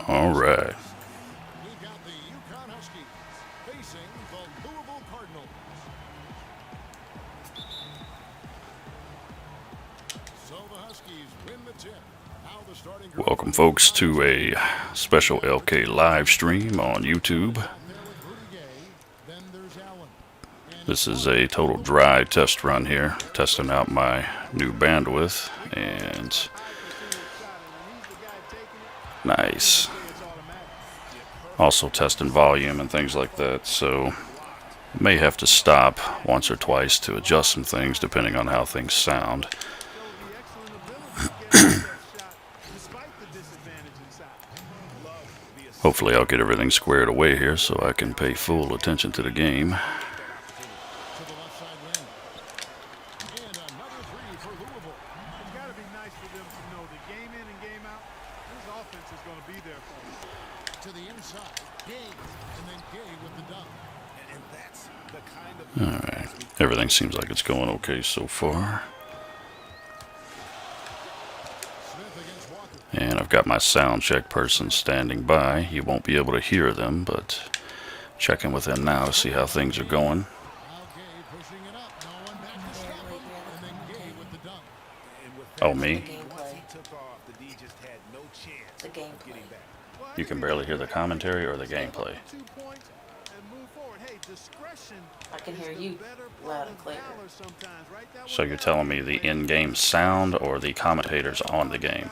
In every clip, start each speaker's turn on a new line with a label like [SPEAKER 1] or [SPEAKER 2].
[SPEAKER 1] All right.
[SPEAKER 2] We've got the UConn Huskies facing the Louisville Cardinals. So the Huskies win the tip. Now the starting group.
[SPEAKER 1] Welcome, folks, to a special LK live stream on YouTube.
[SPEAKER 2] Then there's Allen.
[SPEAKER 1] This is a total dry test run here, testing out my new bandwidth, and nice. Also testing volume and things like that, so may have to stop once or twice to adjust some things depending on how things sound. Hopefully I'll get everything squared away here so I can pay full attention to the game.
[SPEAKER 2] To the left side wing. And another three for Louisville.
[SPEAKER 3] It's got to be nice for them to know that game in and game out, this offense is going to be there for them.
[SPEAKER 2] To the inside. Gay. And then Gay with the dunk.
[SPEAKER 4] And that's the kind of
[SPEAKER 1] Alright, everything seems like it's going okay so far.
[SPEAKER 2] Smith against Walker.
[SPEAKER 1] And I've got my sound check person standing by. You won't be able to hear them, but checking with them now to see how things are going.
[SPEAKER 2] Now Gay pushing it up. No one back to stop him. And then Gay with the dunk.
[SPEAKER 1] Oh, me?
[SPEAKER 4] once he took off, the D just had no chance
[SPEAKER 5] The
[SPEAKER 4] of
[SPEAKER 5] gameplay.
[SPEAKER 4] getting back.
[SPEAKER 1] You can barely hear the commentary or the gameplay.
[SPEAKER 3] 2 points and move forward. Hey, discretion
[SPEAKER 5] I can
[SPEAKER 3] is
[SPEAKER 5] hear
[SPEAKER 3] the
[SPEAKER 5] you
[SPEAKER 3] better
[SPEAKER 5] loud
[SPEAKER 3] part
[SPEAKER 5] and
[SPEAKER 3] of
[SPEAKER 5] clear.
[SPEAKER 3] valor sometimes, right? That
[SPEAKER 1] So
[SPEAKER 3] was
[SPEAKER 1] you're
[SPEAKER 3] valor.
[SPEAKER 1] telling me the in-game sound or the commentators on the game?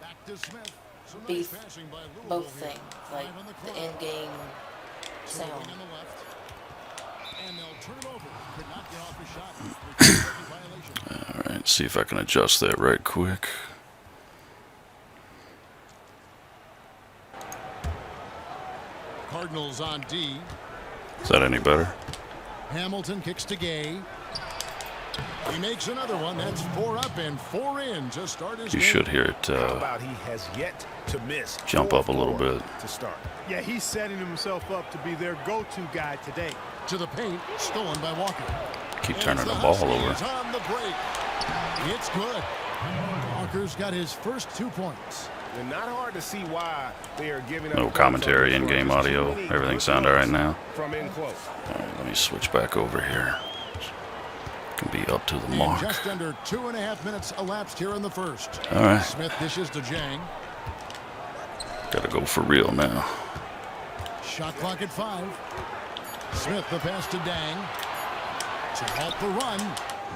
[SPEAKER 2] Back to Smith. Some nice
[SPEAKER 5] Beef.
[SPEAKER 2] passing by Louisville
[SPEAKER 5] Both
[SPEAKER 2] here.
[SPEAKER 5] things, like
[SPEAKER 2] Five on the
[SPEAKER 5] the
[SPEAKER 2] clock.
[SPEAKER 5] in-game
[SPEAKER 2] Swing
[SPEAKER 5] sound.
[SPEAKER 2] on the left. And they'll turn it over. Could not get off the shot. Second violation.
[SPEAKER 1] Alright, see if I can adjust that right quick.
[SPEAKER 2] Cardinals on D.
[SPEAKER 1] Is that any better?
[SPEAKER 2] Hamilton kicks to Gay. He makes another one. That's 4 up and 4 in to start his
[SPEAKER 1] You
[SPEAKER 2] game.
[SPEAKER 1] should hear it
[SPEAKER 4] How about he has yet to miss
[SPEAKER 1] jump up a little
[SPEAKER 4] 4
[SPEAKER 1] bit.
[SPEAKER 4] to start.
[SPEAKER 3] Yeah, he's setting himself up to be their go-to guy today.
[SPEAKER 2] To the paint. Stolen by Walker.
[SPEAKER 1] Keep
[SPEAKER 2] And
[SPEAKER 1] turning
[SPEAKER 2] the
[SPEAKER 1] the ball
[SPEAKER 2] Huskies
[SPEAKER 1] over.
[SPEAKER 2] on the break. It's good. Walker's got his first 2 points.
[SPEAKER 4] And not hard to see why they are giving up
[SPEAKER 1] No
[SPEAKER 4] points
[SPEAKER 1] commentary,
[SPEAKER 4] on this
[SPEAKER 1] in-game
[SPEAKER 4] run. Just too
[SPEAKER 1] audio.
[SPEAKER 4] many
[SPEAKER 1] Everything
[SPEAKER 4] good
[SPEAKER 1] sound all right now?
[SPEAKER 4] From in close.
[SPEAKER 1] Alright, let me switch back over here. Can be up to the
[SPEAKER 2] And
[SPEAKER 1] mark.
[SPEAKER 2] just under 2.5 minutes elapsed here in the first.
[SPEAKER 1] Alright,
[SPEAKER 2] Smith dishes to Jang.
[SPEAKER 1] gotta go for real now.
[SPEAKER 2] Shot clock at 5. Smith the pass to Dang. To halt the run.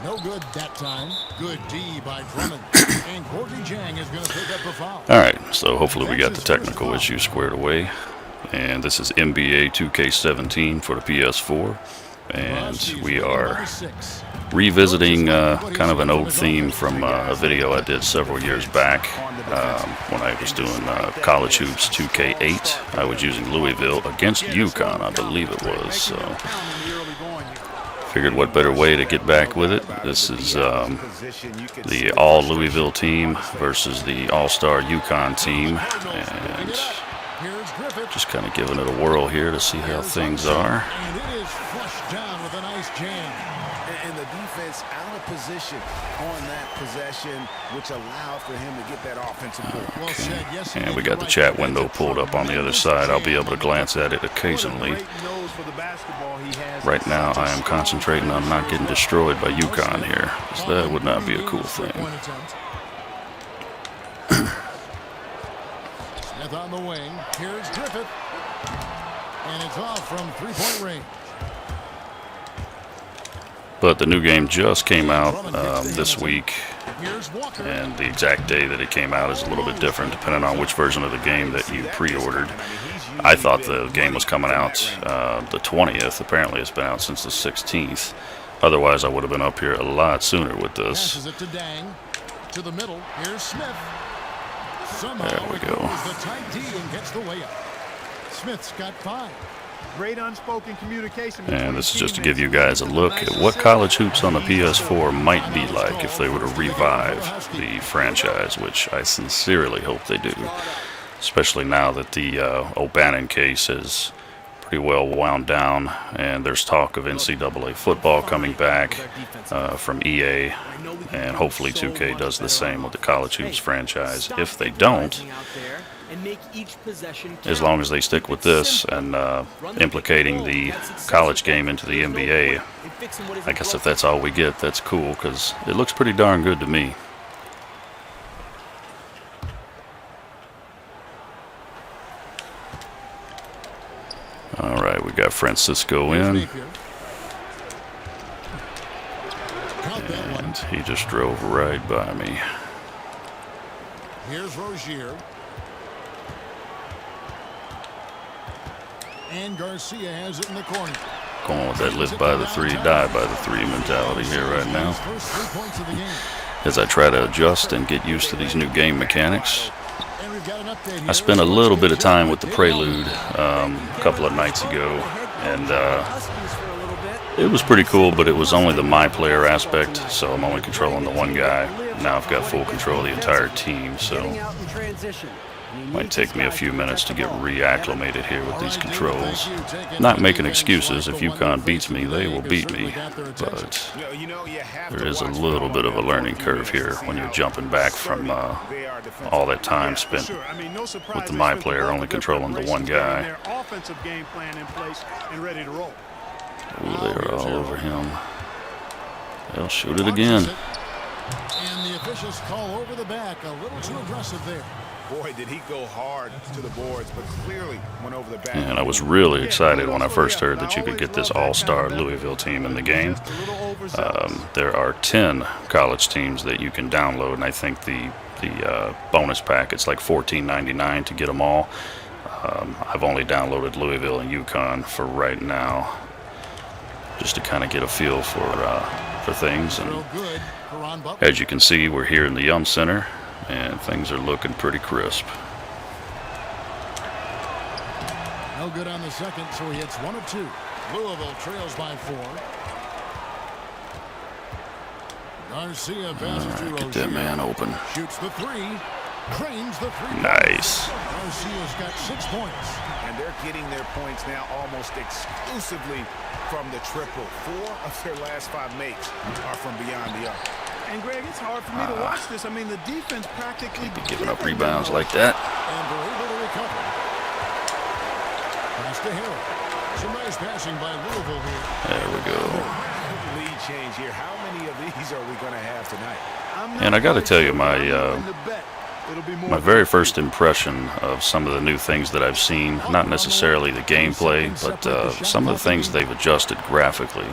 [SPEAKER 2] No good that time. Good D by Drummond. And Courtney Jang is going to pick up the foul.
[SPEAKER 1] Alright, so hopefully we got the technical issues squared away. And this is NBA 2K17 for the PS4. And we are revisiting kind of an old theme from a video I did several years back when I was doing College Hoops 2K8. I was using Louisville against UConn, I believe it was. So figured what better way to get back with it. This is the all Louisville team versus the all-star UConn team. And
[SPEAKER 2] Here's Griffith.
[SPEAKER 1] just kind of giving it a whirl here to see how things are.
[SPEAKER 2] And it is flushed down with a nice jam.
[SPEAKER 4] And the defense out of position on that possession, which allowed for him to get that offensive board.
[SPEAKER 2] Well said. Yes, he
[SPEAKER 1] And we
[SPEAKER 2] did
[SPEAKER 1] got the
[SPEAKER 2] right.
[SPEAKER 1] chat window pulled up on the other side. I'll be able to glance at it occasionally.
[SPEAKER 3] What a great nose for the basketball he has.
[SPEAKER 1] Right now, I am concentrating on not getting destroyed by UConn here, 'cause that would not be a cool thing.
[SPEAKER 2] Point attempt. Smith on the wing. Here's Griffith. And it's off from three-point range.
[SPEAKER 1] But the new game just came out this week,
[SPEAKER 2] Here's Walker.
[SPEAKER 1] and the exact day that it came out is a little bit different depending on which version of the game that you pre-ordered. I thought the game was coming out the 20th. Apparently it's been out since the 16th. Otherwise I would have been up here a lot sooner with this.
[SPEAKER 2] Passes it to Dang. To the middle. Here's Smith. Somehow
[SPEAKER 1] There we
[SPEAKER 2] it
[SPEAKER 1] go.
[SPEAKER 2] goes the tight D and gets the layup. Smith's got 5.
[SPEAKER 3] Great unspoken communication.
[SPEAKER 1] And this is just to give you guys a look at what College Hoops on the PS4 might be like if they were to revive the franchise, which I sincerely hope they do. Especially now that the O'Bannon case is pretty well wound down, and there's talk of NCAA football coming back from EA, and hopefully 2K does the same with the College Hoops franchise. If they don't,
[SPEAKER 5] and make each possession count.
[SPEAKER 1] as long as they stick with this and implicating the college game into the NBA. I guess if that's all we get, that's cool, because it looks pretty darn good to me. All right, we got Francisco in, and he just drove right by me.
[SPEAKER 2] Here's Rozier. And Garcia has it in the corner.
[SPEAKER 1] Going with that live by the three, die by the three mentality here right now,
[SPEAKER 2] First 3 points of the game.
[SPEAKER 1] as I try to adjust and get used to these new game mechanics.
[SPEAKER 2] And we've got an update here.
[SPEAKER 1] I spent a little bit of time with the Prelude a couple of nights ago, and it was pretty cool, but it was only the my player aspect, so I'm only controlling the one guy. Now I've got full control of the entire team, so it might take me a few minutes to get reacclimated here with these controls. Not making excuses. If UConn beats me, they will beat me, but there is a little bit of a learning curve here when you're jumping back from all that time spent with the my player only controlling the one guy. Ooh, they are all over him. They'll shoot it again.
[SPEAKER 2] And the officials call over the back. A little too aggressive there.
[SPEAKER 4] Boy, did he go hard to the boards, but clearly went over the back.
[SPEAKER 1] And I was really excited when I first heard that you could get this all-star Louisville team in the game. There are 10 college teams that you can download, and I think the bonus pack, it's like $14.99 to get them all. I've only downloaded Louisville and UConn for right now, just to kind of get a feel for things. And as you can see, we're here in the Yum Center, and things are looking pretty crisp.
[SPEAKER 2] No good on the second, so he hits 1 of 2. Louisville trails by 4. Garcia passes to Rozier.
[SPEAKER 1] Get that man open.
[SPEAKER 2] Shoots the 3. Cranes the 3.
[SPEAKER 1] Nice.
[SPEAKER 2] Garcia's got 6 points.
[SPEAKER 4] And they're getting their points now almost exclusively from the triple. 4 of their last 5 makes are from beyond the arc.
[SPEAKER 3] And Greg, it's hard for me to watch this. I mean, the defense practically
[SPEAKER 1] Giving up rebounds like that.
[SPEAKER 2] And they're able to recover. Pass to Hill. Some nice passing by Louisville here.
[SPEAKER 1] There we go.
[SPEAKER 4] Lead change here. How many of these are we going to have tonight?
[SPEAKER 1] And I got to tell you, my very first impression of some of the new things that I've seen, not necessarily the gameplay, but some of the things they've adjusted graphically.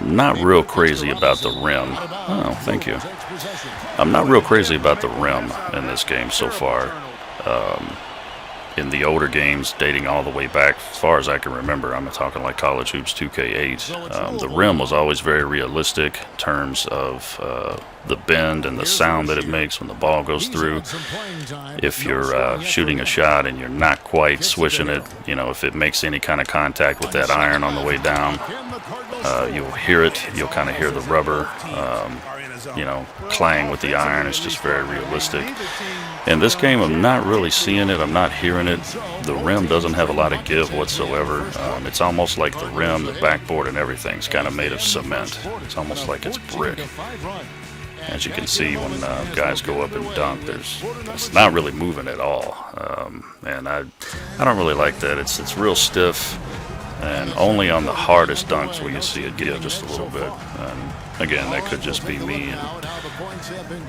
[SPEAKER 1] Not real crazy about the rim. Oh, thank you. I'm not real crazy about the rim in this game so far. In the older games, dating all the way back, as far as I can remember, I'm talking like College Hoops 2K8, the rim was always very realistic in terms of the bend and the sound that it makes when the ball goes through. If you're shooting a shot and you're not quite swishing it, you know, if it makes any kind of contact with that iron on the way down, you'll hear it. You'll kind of hear the rubber, you know, clang with the iron. It's just very realistic. In this game, I'm not really seeing it. I'm not hearing it. The rim doesn't have a lot of give whatsoever. It's almost like the rim, the backboard, and everything's kind of made of cement. It's almost like it's brick. As you can see, when guys go up and dunk, it's not really moving at all. And I don't really like that. It's real stiff. And only on the hardest dunks will you see it give just a little bit. And again, that could just be me and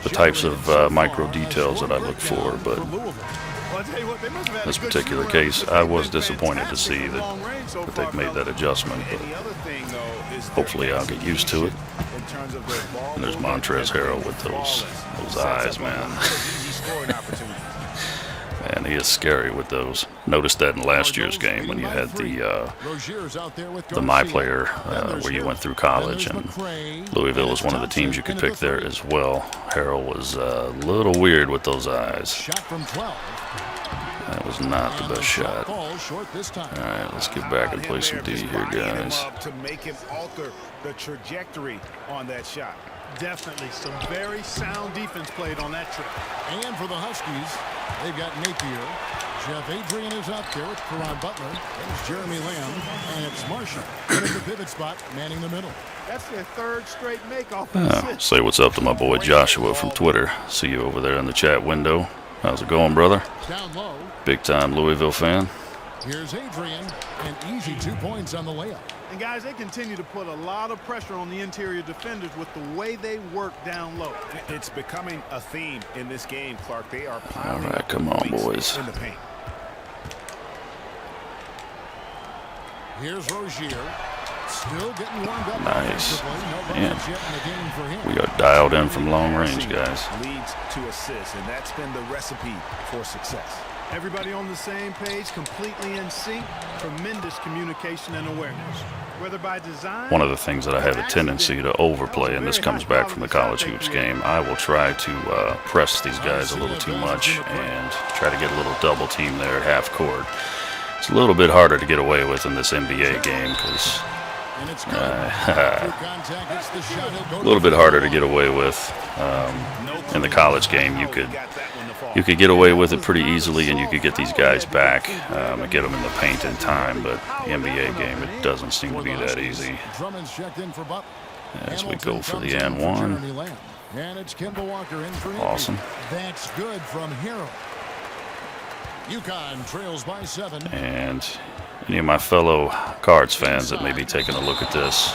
[SPEAKER 1] the types of micro details that I look for. But in this particular case, I was disappointed to see that they've made that adjustment. But hopefully I'll get used to it. And there's Montrezl Harrell with those eyes, man. And he is scary with those. Noticed that in last year's game when you had the my player where you went through college, and Louisville was one of the teams you could pick there as well. Harrell was a little weird with those eyes. That was not the best shot. All right, let's get back and play some D here, guys.
[SPEAKER 4] To make him alter the trajectory on that shot.
[SPEAKER 3] Definitely some very sound defense played on that trip.
[SPEAKER 2] And for the Huskies, they've got Napier. Jeff Adrian is out there with Karan Butler. There's Jeremy Lamb. And it's Marshall in the pivot spot, manning the middle.
[SPEAKER 3] That's their 3rd straight make off.
[SPEAKER 1] Say what's up to my boy Joshua from Twitter. See you over there in the chat window. How's it going, brother?
[SPEAKER 2] Down low.
[SPEAKER 1] Big time Louisville fan.
[SPEAKER 2] Here's Adrian. An easy 2 points on the layup.
[SPEAKER 3] And guys, they continue to put a lot of pressure on the interior defenders with the way they work down low.
[SPEAKER 4] It's becoming a theme in this game, Clark. They are
[SPEAKER 1] All
[SPEAKER 4] piling
[SPEAKER 1] right,
[SPEAKER 4] up
[SPEAKER 1] come on,
[SPEAKER 4] points
[SPEAKER 1] boys.
[SPEAKER 4] in the paint.
[SPEAKER 2] Here's Rozier. Still getting warmed up.
[SPEAKER 1] Nice.
[SPEAKER 2] No
[SPEAKER 1] Man.
[SPEAKER 2] buckets yet in the game for him.
[SPEAKER 1] We are dialed in from long range, guys.
[SPEAKER 4] Leads to assists, and that's been the recipe for success.
[SPEAKER 3] Everybody on the same page, completely in sync, tremendous communication and awareness. Whether by design,
[SPEAKER 1] One of the things that I have a tendency to overplay, and this comes back from the college hoops game, I will try to press these guys a little too much and try to get a little double team there at half court. It's a little bit harder to get away with in this NBA game because
[SPEAKER 2] And it's good. Through contact, it's the shot. He'll go
[SPEAKER 1] a little
[SPEAKER 2] to
[SPEAKER 1] bit
[SPEAKER 2] the
[SPEAKER 1] harder to
[SPEAKER 2] line.
[SPEAKER 1] get away with. In the college game, you could get away with it pretty easily, and you could get these guys back and get them in the paint in time. But the NBA game, it doesn't seem to be that easy.
[SPEAKER 2] Drummond's checked in for Butler.
[SPEAKER 1] As we
[SPEAKER 2] Hamilton
[SPEAKER 1] go for the
[SPEAKER 2] comes in
[SPEAKER 1] and
[SPEAKER 2] for
[SPEAKER 1] one.
[SPEAKER 2] Jeremy Lamb. And it's Kemba Walker in for
[SPEAKER 1] Awesome.
[SPEAKER 2] That's good from Hero. UConn trails by 7.
[SPEAKER 1] And any of my fellow Cards fans that may be taking a look at this,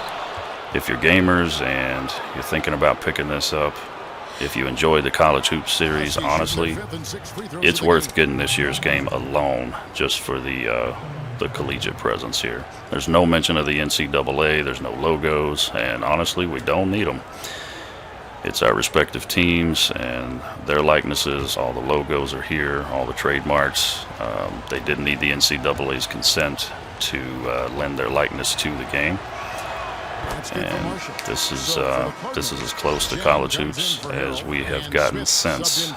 [SPEAKER 1] if you're gamers and you're thinking about picking this up, if you enjoy the college hoops series, honestly, it's worth getting this year's game alone just for the collegiate presence here. There's no mention of the NCAA, there's no logos, and honestly, we don't need them. It's our respective teams and their likenesses. All the logos are here, all the trademarks. They didn't need the NCAA's consent to lend their likeness to the game. And this is as close to college hoops as we have gotten since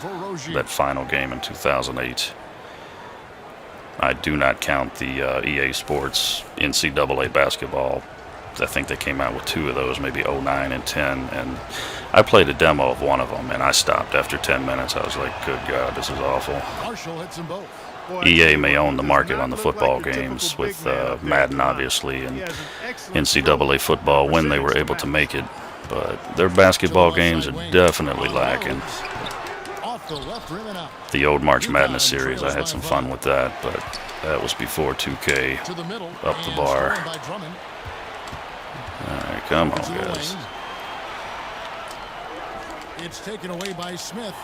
[SPEAKER 1] that final game in 2008. I do not count the EA Sports NCAA basketball. I think they came out with 2 of those, maybe 09 and 10, and I played a demo of one of them, and I stopped after 10 minutes. I was like, good God, this is awful.
[SPEAKER 2] Marshall hits them both.
[SPEAKER 1] EA may own the market on the football games with Madden, obviously, and NCAA football when they were able to make it, but their basketball games are definitely lacking.
[SPEAKER 2] Off the left rim and out.
[SPEAKER 1] The old March Madness series, I had some fun with that, but that was before 2K
[SPEAKER 2] To the middle.
[SPEAKER 1] up the
[SPEAKER 2] and
[SPEAKER 1] bar.
[SPEAKER 2] stolen by Drummond.
[SPEAKER 1] All right, come on,
[SPEAKER 2] To the
[SPEAKER 1] guys.
[SPEAKER 2] lane. It's taken away by Smith.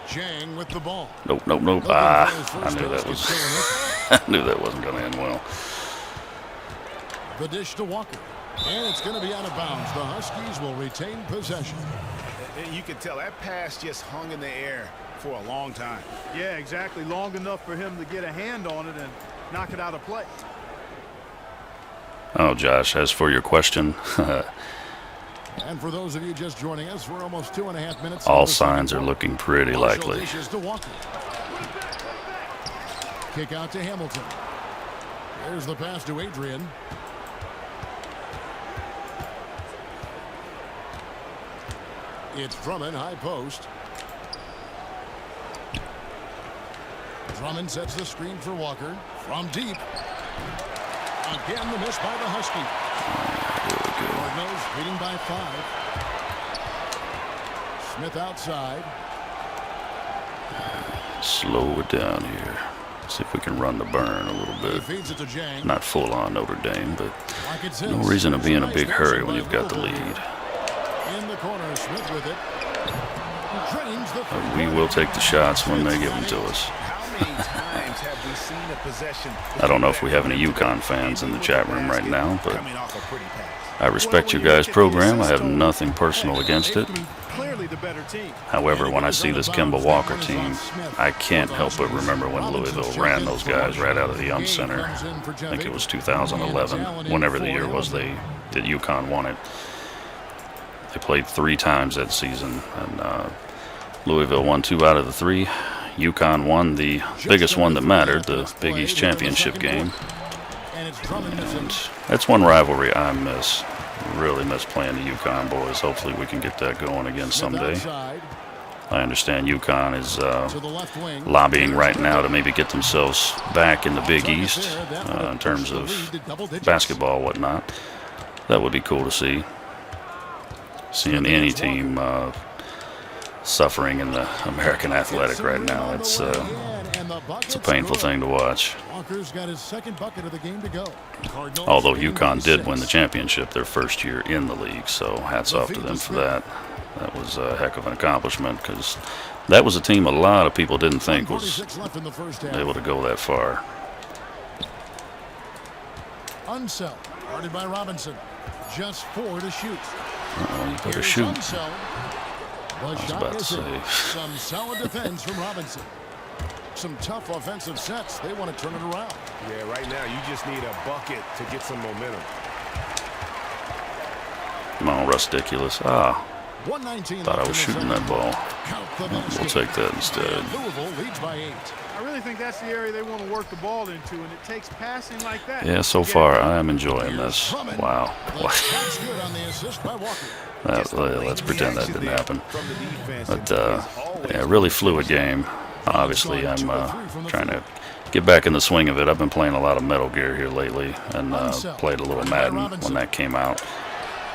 [SPEAKER 2] Jang with the ball.
[SPEAKER 1] Nope. Ah, I knew that was. I knew that wasn't going to end well.
[SPEAKER 2] The dish to Walker. And it's going to be out of bounds. The Huskies will retain possession.
[SPEAKER 4] You can tell that pass just hung in the air for a long time.
[SPEAKER 3] Yeah, exactly. Long enough for him to get a hand on it and knock it out of play.
[SPEAKER 1] Oh, Josh, as for your question,
[SPEAKER 2] And for those of you just joining us, we're almost 2.5 minutes.
[SPEAKER 1] all
[SPEAKER 2] into the second
[SPEAKER 1] signs are
[SPEAKER 2] quarter.
[SPEAKER 1] looking pretty
[SPEAKER 2] Marshall
[SPEAKER 1] likely.
[SPEAKER 2] dishes to Walker. Kick out to Hamilton. There's the pass to Adrian. It's Drummond, high post. Drummond sets the screen for Walker. From deep. Again, the miss by the Husky. Cardinals leading by 5. Smith outside.
[SPEAKER 1] Slow it down here. See if we can run the burn a little
[SPEAKER 2] He
[SPEAKER 1] bit.
[SPEAKER 2] feeds it to Jang.
[SPEAKER 1] Not full on Notre Dame, but
[SPEAKER 2] Like it
[SPEAKER 1] no
[SPEAKER 2] sits.
[SPEAKER 1] reason to be in a
[SPEAKER 2] Nice
[SPEAKER 1] big hurry
[SPEAKER 2] motion
[SPEAKER 1] when
[SPEAKER 2] by
[SPEAKER 1] you've got the
[SPEAKER 2] Louisville.
[SPEAKER 1] lead.
[SPEAKER 2] In the corner, Smith with it. Drains the
[SPEAKER 1] But we will take the shots when they give them to us.
[SPEAKER 4] How many times have we seen a possession?
[SPEAKER 1] I don't know if we have any UConn fans in the chat room right now, but
[SPEAKER 4] Coming off a pretty pass.
[SPEAKER 1] I respect your guys' program. I have nothing personal against it.
[SPEAKER 3] Clearly the better team.
[SPEAKER 1] However, when I see this Kemba Walker team, I can't help but remember when Louisville ran those guys right out of the Yum Center. I think it was 2011, whenever the year was that UConn won it. They played 3 times that season, and Louisville won 2 out of the 3. UConn won the biggest one that mattered, the Big East Championship game.
[SPEAKER 2] And it's Drummond missing.
[SPEAKER 1] And that's one rivalry I miss. Really miss playing the UConn boys. Hopefully we can get that going again someday.
[SPEAKER 2] Outside
[SPEAKER 1] I understand UConn is
[SPEAKER 2] to the left wing.
[SPEAKER 1] lobbying right now to maybe get themselves back in the Big East in terms of basketball, whatnot. That would be cool to see. Seeing any team suffering in the American Athletic right now. It's a painful thing to watch.
[SPEAKER 2] Walker's got his second bucket of the game to go. Cardinals
[SPEAKER 1] Although
[SPEAKER 2] leading
[SPEAKER 1] UConn
[SPEAKER 2] by
[SPEAKER 1] did
[SPEAKER 2] 6.
[SPEAKER 1] win the championship their first year in the league, so hats off to them for that. That was a heck of an accomplishment because that was a team a lot of people didn't think was
[SPEAKER 2] 1:46 left in the first half.
[SPEAKER 1] able to go that far.
[SPEAKER 2] Unseld, guarded by Robinson. Just 4 to shoot.
[SPEAKER 1] Uh-oh, you better
[SPEAKER 2] Here's
[SPEAKER 1] shoot.
[SPEAKER 2] Unseld. The
[SPEAKER 1] I was
[SPEAKER 2] shot
[SPEAKER 1] about to
[SPEAKER 2] is in.
[SPEAKER 1] say.
[SPEAKER 2] Some solid defense from Robinson. Some tough offensive sets. They want to turn it around.
[SPEAKER 4] Yeah, right now you just need a bucket to get some momentum.
[SPEAKER 1] Come on, Rusticulous. Ah,
[SPEAKER 2] 119
[SPEAKER 1] thought I
[SPEAKER 2] left
[SPEAKER 1] was
[SPEAKER 2] in the
[SPEAKER 1] shooting
[SPEAKER 2] second.
[SPEAKER 1] that ball.
[SPEAKER 2] Count the
[SPEAKER 1] We'll
[SPEAKER 2] basket.
[SPEAKER 1] take that instead.
[SPEAKER 2] And Louisville leads by 8.
[SPEAKER 3] I really think that's the area they want to work the ball into, and it takes passing like that.
[SPEAKER 1] Yeah, so
[SPEAKER 3] to get
[SPEAKER 1] far
[SPEAKER 3] it done.
[SPEAKER 1] I am enjoying this.
[SPEAKER 2] Drummond.
[SPEAKER 1] Wow.
[SPEAKER 2] The shot's good on the assist by Walker.
[SPEAKER 1] Let's pretend that didn't happen.
[SPEAKER 4] From the defense,
[SPEAKER 1] But
[SPEAKER 4] it is
[SPEAKER 1] yeah, really fluid game. Obviously, I'm trying to get back in the swing of it. I've been playing a lot of Metal Gear here lately, and played a little Madden when that came out.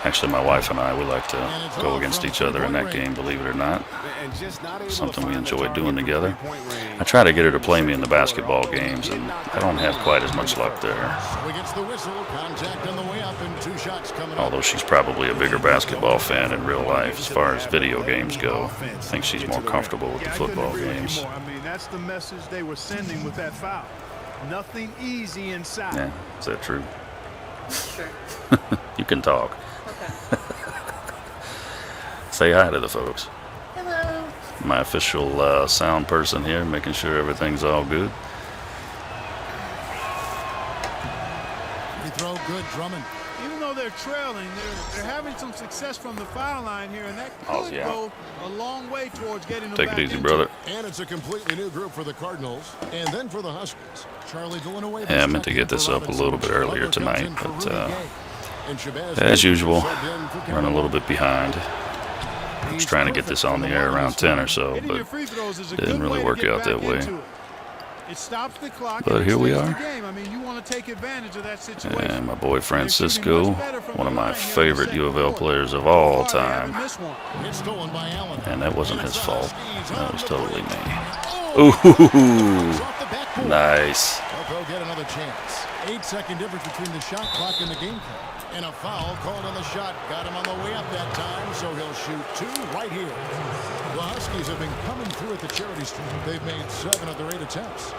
[SPEAKER 1] Actually, my wife and I, we like to go against each other in that game, believe it or not.
[SPEAKER 4] and just not able to
[SPEAKER 1] Something we
[SPEAKER 4] find the
[SPEAKER 1] enjoy
[SPEAKER 4] target
[SPEAKER 1] doing
[SPEAKER 4] from
[SPEAKER 1] together.
[SPEAKER 4] three-point range.
[SPEAKER 1] I try to get her to play me in the basketball games, and I don't have quite as much luck there.
[SPEAKER 2] So he gets the whistle. Contact on the way up, and 2 shots coming up.
[SPEAKER 1] Although she's probably a bigger basketball fan in real life as far as video games go. I think she's more comfortable with the
[SPEAKER 3] Yeah, I couldn't
[SPEAKER 1] football
[SPEAKER 3] agree with you
[SPEAKER 1] games.
[SPEAKER 3] more. I mean, that's the message they were sending with that foul. Nothing easy inside.
[SPEAKER 1] Yeah, is that true?
[SPEAKER 6] Sure.
[SPEAKER 1] You can talk.
[SPEAKER 6] Okay.
[SPEAKER 1] Say hi to the folks.
[SPEAKER 6] Hello.
[SPEAKER 1] My official sound person here, making sure everything's all good.
[SPEAKER 2] Free throw, good. Drummond.
[SPEAKER 3] Even though they're trailing, they're having some success from the foul line here, and that
[SPEAKER 1] Oh,
[SPEAKER 3] could
[SPEAKER 1] yeah.
[SPEAKER 3] go a long way towards getting them
[SPEAKER 1] Take
[SPEAKER 3] back
[SPEAKER 1] it easy,
[SPEAKER 3] into
[SPEAKER 1] brother.
[SPEAKER 2] And it's a completely new group for the Cardinals. And then for the Huskies. Charlie Villanueva.
[SPEAKER 1] Yeah, I meant to get this up a little bit earlier
[SPEAKER 2] Butler comes
[SPEAKER 1] tonight,
[SPEAKER 2] in for
[SPEAKER 1] but
[SPEAKER 2] Rudy Gay. And Shabazz
[SPEAKER 1] as usual,
[SPEAKER 2] subbed in for Kevin
[SPEAKER 1] running a little bit behind. I was trying to get this on the air around 10 or so,
[SPEAKER 3] Hitting your
[SPEAKER 1] but
[SPEAKER 3] free throws is a
[SPEAKER 1] didn't
[SPEAKER 3] good
[SPEAKER 1] really
[SPEAKER 3] way to
[SPEAKER 1] work
[SPEAKER 3] get
[SPEAKER 1] out that
[SPEAKER 3] back
[SPEAKER 1] way.
[SPEAKER 3] into it. It stops the clock.
[SPEAKER 1] But
[SPEAKER 3] and
[SPEAKER 1] here we
[SPEAKER 3] extends
[SPEAKER 1] are.
[SPEAKER 3] the game. I mean, you want to take advantage of that situation.
[SPEAKER 1] And my boy Francisco, one of my favorite U of L players of all time.
[SPEAKER 2] It's stolen by Allen.
[SPEAKER 1] And that wasn't
[SPEAKER 2] And
[SPEAKER 1] his
[SPEAKER 2] it's
[SPEAKER 1] fault.
[SPEAKER 2] Huskies
[SPEAKER 1] That
[SPEAKER 2] on
[SPEAKER 1] was
[SPEAKER 2] the
[SPEAKER 1] totally
[SPEAKER 2] break.
[SPEAKER 1] me.
[SPEAKER 2] Oh,
[SPEAKER 1] Ooh,
[SPEAKER 2] off the backboard.
[SPEAKER 1] nice.
[SPEAKER 2] They'll get another chance. 8-second difference between the shot clock and the game clock. And a foul called on the shot. Got him on the way up that time, so he'll shoot 2 right here. The Huskies have been coming through at the charity street. They've made 7 of their 8 attempts.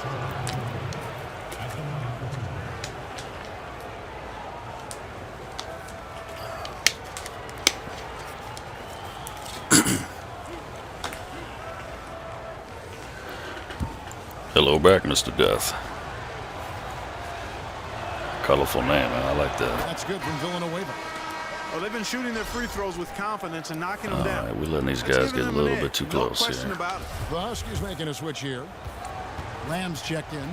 [SPEAKER 1] Hello back, Mr. Death. Colorful name, man. I like that.
[SPEAKER 2] That's good from Villanueva.
[SPEAKER 3] Well, they've been shooting their free throws with confidence and knocking them
[SPEAKER 1] All
[SPEAKER 3] down.
[SPEAKER 1] right, we're letting these
[SPEAKER 3] That's
[SPEAKER 1] guys
[SPEAKER 3] giving
[SPEAKER 1] get a
[SPEAKER 3] them an
[SPEAKER 1] little bit
[SPEAKER 3] edge.
[SPEAKER 1] too
[SPEAKER 3] No
[SPEAKER 1] close
[SPEAKER 3] question
[SPEAKER 1] here.
[SPEAKER 3] about it.
[SPEAKER 2] The Huskies making a switch here. Rams checked in.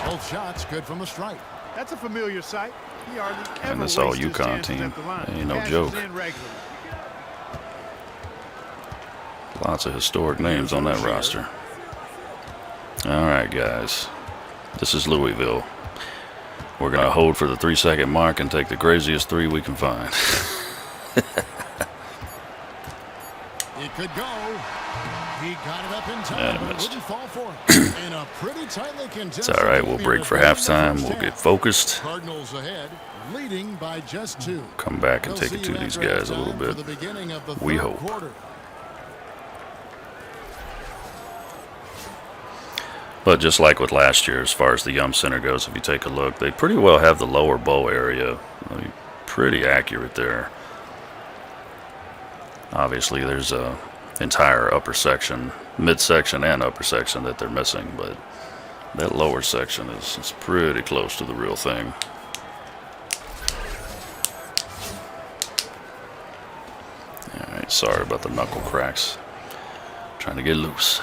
[SPEAKER 2] Both shots good from the stripe.
[SPEAKER 3] That's a familiar sight. He hardly ever
[SPEAKER 1] And this all
[SPEAKER 3] wastes his
[SPEAKER 1] UConn
[SPEAKER 3] chances
[SPEAKER 1] team.
[SPEAKER 3] at the line.
[SPEAKER 1] Ain't no
[SPEAKER 3] Cashes
[SPEAKER 1] joke.
[SPEAKER 3] in regularly.
[SPEAKER 1] Lots of historic names on that roster. All right, guys. This is Louisville. We're going to hold for the 3-second mark and take the craziest 3 we can find.
[SPEAKER 2] It could go. He got it up in
[SPEAKER 1] And
[SPEAKER 2] time,
[SPEAKER 1] it
[SPEAKER 2] but it
[SPEAKER 1] missed.
[SPEAKER 2] wouldn't fall for him. In a pretty tightly contested
[SPEAKER 1] It's all right.
[SPEAKER 2] game
[SPEAKER 1] We'll
[SPEAKER 2] here
[SPEAKER 1] break
[SPEAKER 2] at
[SPEAKER 1] for
[SPEAKER 2] the end of the
[SPEAKER 1] halftime.
[SPEAKER 2] first
[SPEAKER 1] We'll get
[SPEAKER 2] half.
[SPEAKER 1] focused.
[SPEAKER 2] Cardinals ahead, leading by just 2.
[SPEAKER 1] Come back and
[SPEAKER 2] They'll
[SPEAKER 1] take it
[SPEAKER 2] see
[SPEAKER 1] to
[SPEAKER 2] you
[SPEAKER 1] these
[SPEAKER 2] after
[SPEAKER 1] guys a little
[SPEAKER 2] halftime for
[SPEAKER 1] bit.
[SPEAKER 2] the beginning of the
[SPEAKER 1] We
[SPEAKER 2] third
[SPEAKER 1] hope.
[SPEAKER 2] quarter.
[SPEAKER 1] But just like with last year, as far as the Yum Center goes, if you take a look, they pretty well have the lower bow area. I mean, pretty accurate there. Obviously, there's a entire upper section, midsection and upper section that they're missing, but that lower section is pretty close to the real thing. All right, sorry about the knuckle cracks. Trying to get loose.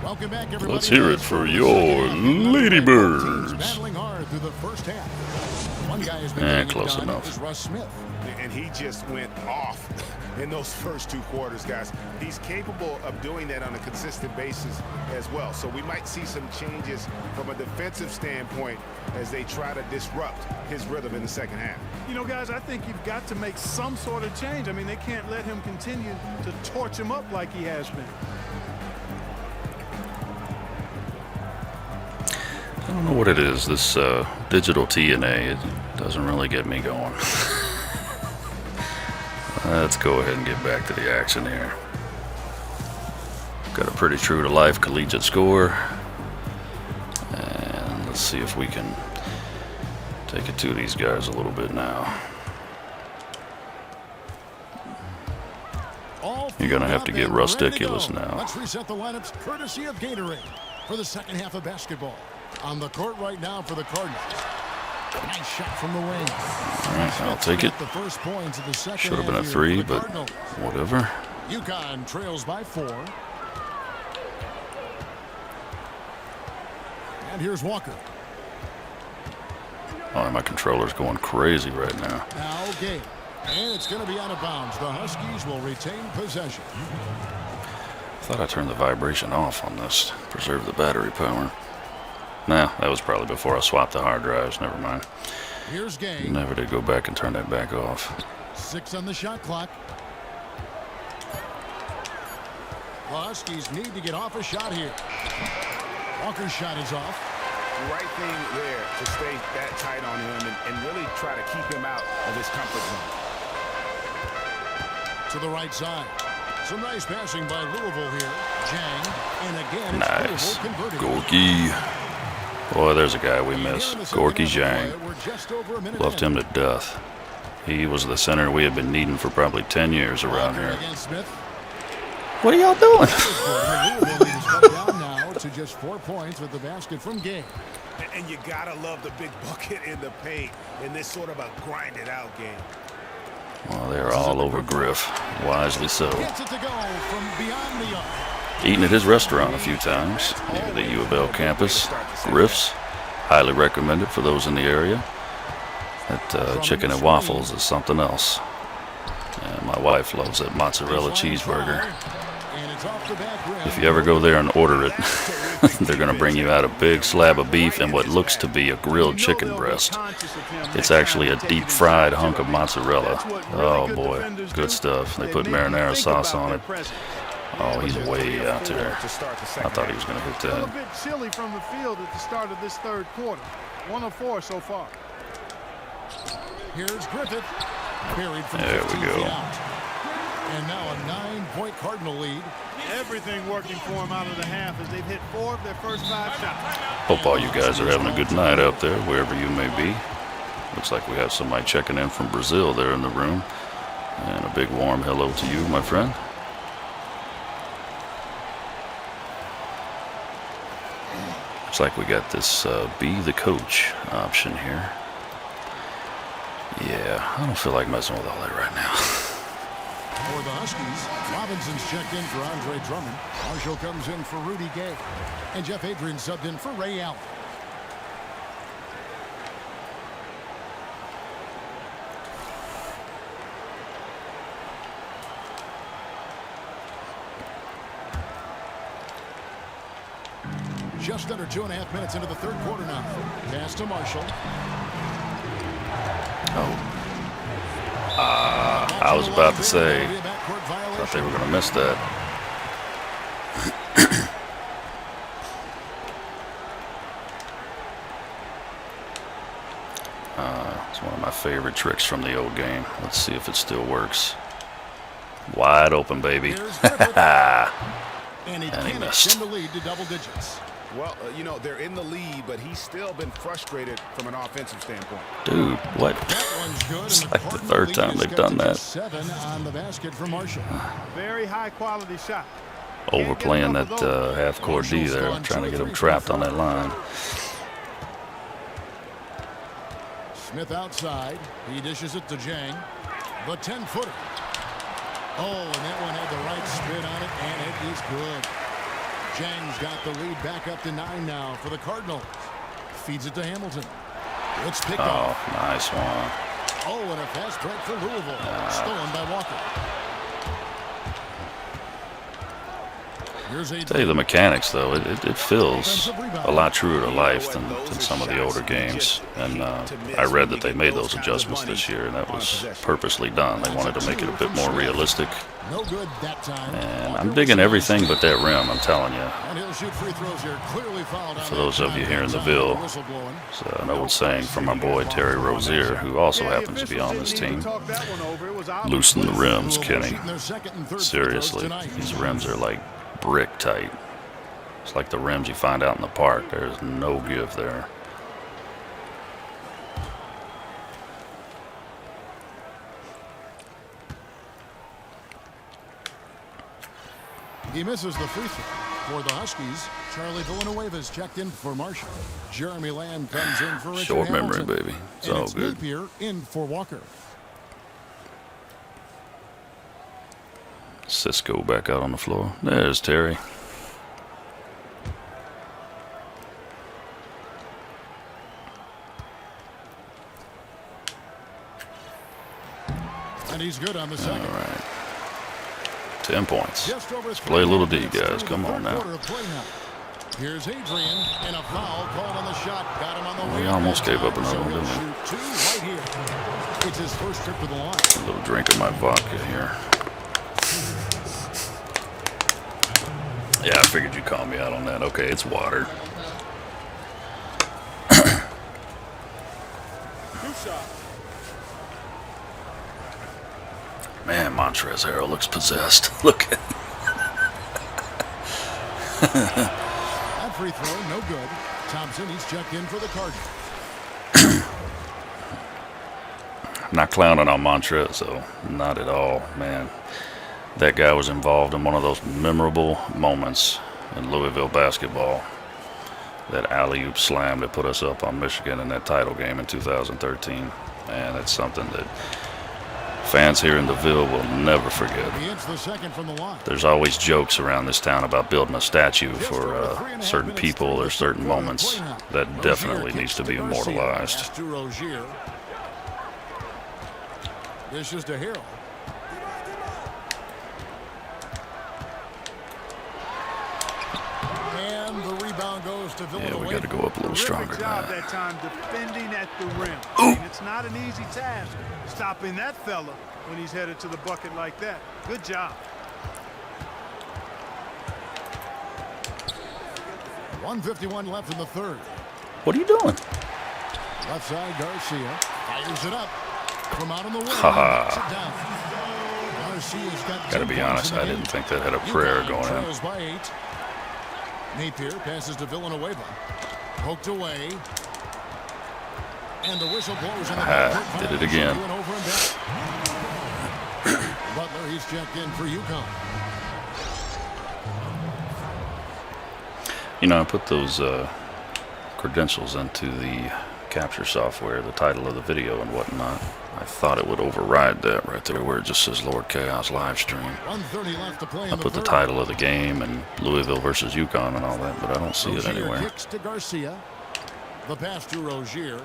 [SPEAKER 2] Welcome back, everybody.
[SPEAKER 1] Let's hear it for your Ladybirds.
[SPEAKER 2] Battling hard through the first half. One guy has been
[SPEAKER 1] Eh,
[SPEAKER 2] getting it
[SPEAKER 1] close
[SPEAKER 2] done
[SPEAKER 1] enough.
[SPEAKER 2] is Russ Smith.
[SPEAKER 4] And he just went off in those first 2 quarters, guys. He's capable of doing that on a consistent basis as well. So we might see some changes from a defensive standpoint as they try to disrupt his rhythm in the second half.
[SPEAKER 3] You know, guys, I think you've got to make some sort of change. I mean, they can't let him continue to torch him up like he has been.
[SPEAKER 1] I don't know what it is. This digital TNA, it doesn't really get me going. Let's go ahead and get back to the action here. Got a pretty true-to-life collegiate score. And let's see if we can take it to these guys a little bit now. You're going to have to get rusticulous now.
[SPEAKER 2] Let's reset the lineups courtesy of Gatorade for the second half of basketball. On the court right now for the Cardinals. Nice shot from the wing.
[SPEAKER 1] All right, I'll take it.
[SPEAKER 2] The first points of the second
[SPEAKER 1] Should have been a
[SPEAKER 2] half
[SPEAKER 1] 3,
[SPEAKER 2] here for the
[SPEAKER 1] but
[SPEAKER 2] Cardinals.
[SPEAKER 1] whatever.
[SPEAKER 2] UConn trails by 4. And here's Walker.
[SPEAKER 1] Oh, my controller's going crazy right now.
[SPEAKER 2] Now Gabe. And it's going to be out of bounds. The Huskies will retain possession.
[SPEAKER 1] I thought I turned the vibration off on this. Preserve the battery power. Nah, that was probably before I swapped the hard drives. Never mind.
[SPEAKER 2] Here's Gabe.
[SPEAKER 1] Never did go back and turn that back off.
[SPEAKER 2] 6 on the shot clock. The Huskies need to get off a shot here. Walker's shot is off.
[SPEAKER 4] The right thing there to stay that tight on him and really try to keep him out of his comfort zone.
[SPEAKER 2] To the right side. Some nice passing by Louisville here. Jang. And again, it's
[SPEAKER 1] Nice.
[SPEAKER 2] Louisville converting.
[SPEAKER 1] Gorky. Boy, there's a guy we miss. Gorky Zhang. Loved him to death. He was the center we had been needing for probably 10 years around here. What are y'all doing?
[SPEAKER 2] Down now to just 4 points with the basket from Gabe.
[SPEAKER 4] And you gotta love the big bucket in the paint in this sort of a grinded out game.
[SPEAKER 1] Well, they're all over Griff. Wisely so.
[SPEAKER 2] Gets it to go from beyond the arc.
[SPEAKER 1] Eaten at his restaurant a few times near the U of L campus. Griff's. Highly recommended for those in the area. That chicken and waffles is something else. And my wife loves that mozzarella cheeseburger. If you ever go there and order it, they're going to bring you out a big slab of beef and what looks to be a grilled chicken breast. It's actually a deep fried hunk of mozzarella. Oh boy, good stuff. They put marinara sauce on it. Oh, he's way out there. I thought he was going to hit
[SPEAKER 3] A
[SPEAKER 1] that.
[SPEAKER 3] bit chilly from the field at the start of this third quarter. 1 of 4 so far.
[SPEAKER 2] Here's Griffith. Buried from
[SPEAKER 1] There we
[SPEAKER 2] 15
[SPEAKER 1] go.
[SPEAKER 2] feet out. And now a 9-point Cardinal lead.
[SPEAKER 3] Everything working for them out of the half as they've hit 4 of their first 5 shots.
[SPEAKER 1] Hope all you guys are having a good night out there, wherever you may be. Looks like we have somebody checking in from Brazil there in the room. And a big warm hello to you, my friend. Looks like we got this be the coach option here. Yeah, I don't feel like messing with all that right now.
[SPEAKER 2] For the Huskies, Robinson's checked in for Andre Drummond. Marshall comes in for Rudy Gay. And Jeff Adrian subbed in for Ray Allen. Just under 2.5 minutes into the third quarter now. Pass to Marshall.
[SPEAKER 1] I was about to say, thought they were going to miss that. It's one of my favorite tricks from the old game. Let's see if it still works. Wide open, baby.
[SPEAKER 2] And he
[SPEAKER 1] And he
[SPEAKER 2] can't
[SPEAKER 1] missed.
[SPEAKER 2] extend the lead to double digits.
[SPEAKER 4] Well, you know, they're in the lead, but he's still been frustrated from an offensive standpoint.
[SPEAKER 1] Dude, what?
[SPEAKER 2] That one's good.
[SPEAKER 1] It's
[SPEAKER 2] and
[SPEAKER 1] like the
[SPEAKER 2] Cardinal
[SPEAKER 1] third
[SPEAKER 2] lead
[SPEAKER 1] time
[SPEAKER 2] has
[SPEAKER 1] they've
[SPEAKER 2] got
[SPEAKER 1] done
[SPEAKER 2] to
[SPEAKER 1] that.
[SPEAKER 2] just 7 on the basket for Marshall.
[SPEAKER 3] Very high quality shot.
[SPEAKER 1] Overplaying that half-court D there, trying to get him trapped on that line.
[SPEAKER 2] Smith outside. He dishes it to Jang. The 10-footer. Oh, and that one had the right spin on it, and it is good. Jang's got the lead back up to 9 now for the Cardinals. Feeds it to Hamilton. It's picked
[SPEAKER 1] Oh,
[SPEAKER 2] off.
[SPEAKER 1] nice one.
[SPEAKER 2] Oh, and a fast break for Louisville. Stolen by Walker. Here's
[SPEAKER 1] Tell you the mechanics, though, it feels a lot truer to life than some of the older games. And I read that they made those adjustments this year, and that was purposely done. They wanted to make it a bit more realistic.
[SPEAKER 2] No good that time.
[SPEAKER 1] And I'm digging everything but that rim, I'm telling you.
[SPEAKER 2] And he'll shoot free throws here. Clearly fouled
[SPEAKER 1] For those of you here in the Ville, it's an old saying from my boy Terry Rozier, who also happens to be on this team. Loosen the rims, Kenny. Seriously, these rims are like brick tight. It's like the rims you find out in the park. There's no give there.
[SPEAKER 2] He misses the free throw. For the Huskies, Charlie Villanueva's checked in for Marshall. Jeremy Lamb comes in for Richard
[SPEAKER 1] Short memory,
[SPEAKER 2] Hamilton.
[SPEAKER 1] baby. It's
[SPEAKER 2] And
[SPEAKER 1] all
[SPEAKER 2] it's
[SPEAKER 1] good.
[SPEAKER 2] Napier in for Walker.
[SPEAKER 1] Cisco back out on the floor. There's Terry.
[SPEAKER 2] And he's good on the second.
[SPEAKER 1] All right. 10 points.
[SPEAKER 2] Just over
[SPEAKER 1] Let's play a little D,
[SPEAKER 2] minutes
[SPEAKER 1] guys.
[SPEAKER 2] into the
[SPEAKER 1] Come on
[SPEAKER 2] third
[SPEAKER 1] now.
[SPEAKER 2] quarter of play now. Here's Adrian, and a foul called on the shot. Got him on the way.
[SPEAKER 1] We almost gave up another one,
[SPEAKER 2] So
[SPEAKER 1] didn't we?
[SPEAKER 2] he'll shoot two right here. It's his first trip to the line.
[SPEAKER 1] A little drink of my vodka here. Yeah, I figured you'd call me out on that. Okay, it's water. Man, Montrezl Harrell looks possessed. Look at
[SPEAKER 2] That free throw, no good. Thompson, he's checked in for the Cardinals.
[SPEAKER 1] I'm not clowning on Montrezl, though. Not at all, man. That guy was involved in one of those memorable moments in Louisville basketball. That alley-oop slam that put us up on Michigan in that title game in 2013. Man, that's something that fans here in the Ville will never forget.
[SPEAKER 2] He hits the second from the line.
[SPEAKER 1] There's always jokes around this town about building a statue for certain people or certain moments. That definitely needs to be immortalized.
[SPEAKER 2] Pass to Rozier. This is to Harrell. And the rebound goes to Villanueva.
[SPEAKER 1] Yeah, we got to go up a little stronger
[SPEAKER 3] Terrific
[SPEAKER 1] than
[SPEAKER 3] job
[SPEAKER 1] that.
[SPEAKER 3] that time defending at the rim. I mean, it's not an easy task stopping that fella when he's headed to the bucket like that. Good job.
[SPEAKER 2] 1:51 left in the third.
[SPEAKER 1] What are you doing?
[SPEAKER 2] Left side, Garcia fires it up from out on the wing.
[SPEAKER 1] Ha-ha.
[SPEAKER 2] Knocks it down. Garcia's got
[SPEAKER 1] Got to
[SPEAKER 2] 10
[SPEAKER 1] be
[SPEAKER 2] points
[SPEAKER 1] honest,
[SPEAKER 2] in the
[SPEAKER 1] I
[SPEAKER 2] game.
[SPEAKER 1] didn't think that had a prayer
[SPEAKER 2] UConn
[SPEAKER 1] going in.
[SPEAKER 2] trails by 8. Napier passes to Villanueva. Poked away. And the whistle blows in the back.
[SPEAKER 1] Did it again.
[SPEAKER 2] Doing over and back. Butler, he's checked in for UConn.
[SPEAKER 1] You know, I put those credentials into the capture software, the title of the video and whatnot. I thought it would override that right there where it just says Lord Kayoss live stream.
[SPEAKER 2] 1:30 left to play
[SPEAKER 1] I
[SPEAKER 2] in
[SPEAKER 1] put the
[SPEAKER 2] third.
[SPEAKER 1] title of the game and Louisville versus UConn and all that, but I don't see it
[SPEAKER 2] Rozier
[SPEAKER 1] anywhere.
[SPEAKER 2] kicks to Garcia. The pass to Rozier.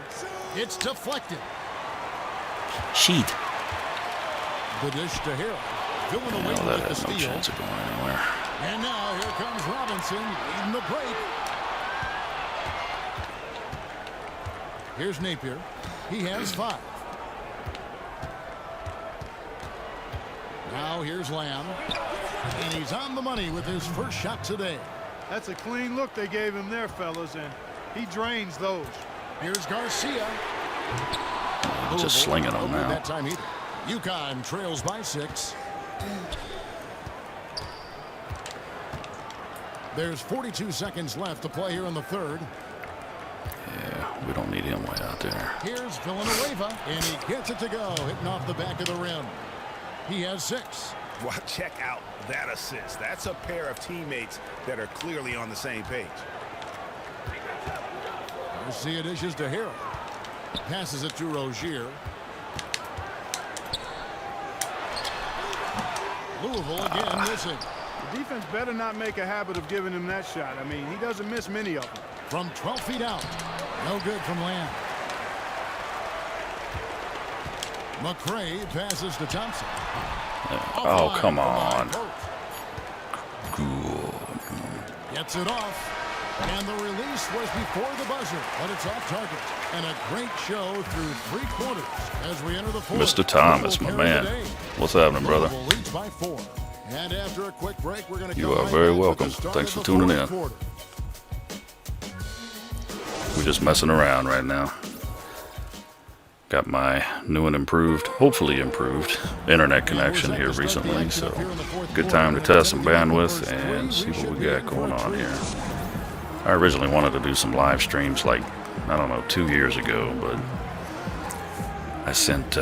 [SPEAKER 2] It's deflected.
[SPEAKER 1] Sheet.
[SPEAKER 2] The dish to Harrell. Villanueva
[SPEAKER 1] No, that
[SPEAKER 2] with the
[SPEAKER 1] has no
[SPEAKER 2] steal.
[SPEAKER 1] chance of going anywhere.
[SPEAKER 2] And now here comes Robinson leading the break. Here's Napier. He has 5. Now here's Lamb. And he's on the money with his first shot today.
[SPEAKER 3] That's a clean look they gave him there, fellas, and he drains those.
[SPEAKER 2] Here's Garcia.
[SPEAKER 1] Just slinging them
[SPEAKER 2] No good
[SPEAKER 1] now.
[SPEAKER 2] that time either. UConn trails by 6. There's 42 seconds left to play here in the third.
[SPEAKER 1] Yeah, we don't need him way out there.
[SPEAKER 2] Here's Villanueva, and he gets it to go, hitting off the back of the rim. He has 6.
[SPEAKER 4] Well, check out that assist. That's a pair of teammates that are clearly on the same page.
[SPEAKER 2] Garcia dishes to Harrell. Passes it to Rozier. Louisville again missing.
[SPEAKER 3] The defense better not make a habit of giving him that shot. I mean, he doesn't miss many of them.
[SPEAKER 2] From 12 feet out. No good from Lamb. McCray passes to Thompson.
[SPEAKER 1] Oh, come on.
[SPEAKER 2] Good.
[SPEAKER 1] Good.
[SPEAKER 2] Gets it off. And the release was before the buzzer, but it's off target. And a great show through 3 quarters as we enter the fourth.
[SPEAKER 1] Mr. Thomas, my man. What's happening, brother?
[SPEAKER 2] Louisville leads by 4. And after a quick break, we're going to
[SPEAKER 1] You are very welcome. Thanks for tuning in. We're just messing around right now. Got my new and improved, hopefully improved, internet connection here recently. So good time to test some bandwidth and see what we got going on here. I originally wanted to do some live streams like, I don't know, 2 years ago, but I sent